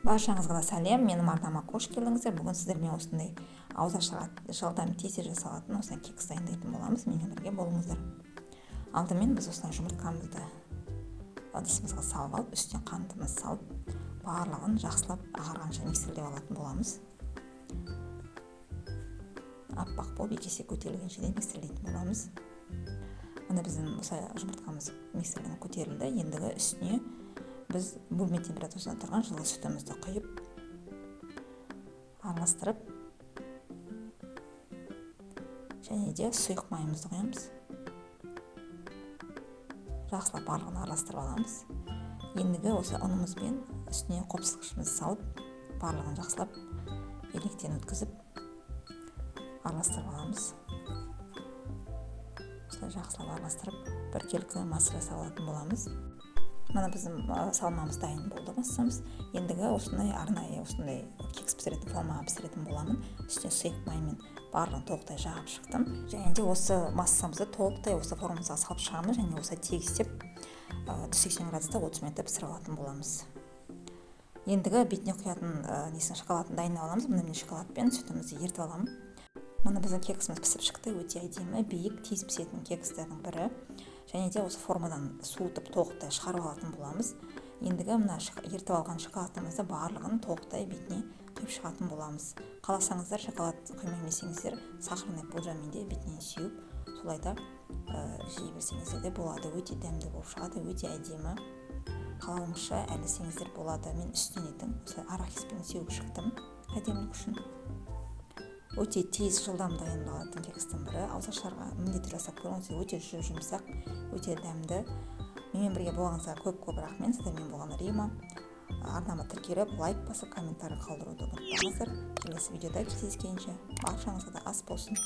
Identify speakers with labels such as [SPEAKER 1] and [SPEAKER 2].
[SPEAKER 1] Баршаңызға да сәлем, менің арнама қош келдіңіздер. Бүгін сіздермен осындай ауызашарға жылдам тез жасалатын осындай кекс дайындайтын боламыз. Менімен бірге болыңыздар. Алдымен біз осындай жұмыртқамызды ыдысымызға салып алып, үстіне қантымызды салып, барлығын жақсылап ағарғанша миксерлеп алатын боламыз. Аппақ болып екі есе көтерілгенше дейін миксерлейтін боламыз. Мына біздің осы жұмыртқамыз миксерден көтерілді. Ендігі үстіне біз бөлме температурасында тұрған жылы сүтімізді құйып, араластырып, және де сұйық майымызды құямыз. Жақсылап барлығын араластырып аламыз. Ендігі осы ұнымызбен үстіне қопсылғышымызды салып, барлығын жақсылап електен өткізіп араластырып аламыз. Осылай жақсылап араластырып, біркелкі масса жасап алатын боламыз. Мына біздің салмамыз дайын болды массамыз. Ендігі осындай арнайы осындай кекс пісіретін формаға пісіретін боламын. Үстіне сұйық маймен барлығын толықтай жағып шықтым. Және де осы массамызды толықтай осы формамызға салып шығамыз, және осы тегістеп 180 градуста 30 минутта пісіріп алатын боламыз. Ендігі бетіне құятын шоколадын дайындап аламыз. Мына мен шоколадпен сүтімізді ертіп аламын. Мына біздің кексіміз пісіп шықты. Өте әдемі, биік, тез пісетін кекстердің бірі. Және де осы формадан суытып толықтай шығарып алатын боламыз. Ендігі мына ертіп алған шоколадымызды барлығын толықтай бетіне құйып шығатын боламыз. Қаласаңыздар, шоколад құймаймесеңіздер, сахарный пудрамен де бетінен сүйіп, солай да жей берсеңіздер де болады. Өте дәмді болып шығады, өте әдемі. Қалауымша әлісеңіздер болады. Мен үстінен арахиспен сеуіп шықтым әдемілік үшін. Өте тез жылдам дайындалатын кекстің бірі. Ауызашарға міндетті жасап көріңіз. Өте жұмсақ, өте дәмді. Менімен бірге болғаныңызға көп рахмет. Сіздермен болған Рима. Арнама тіркеліп, лайк басып, комментарий қалдыруды ұмытпаңыздар. Келесі видеода кездескенше баршаңызға да ас болсын.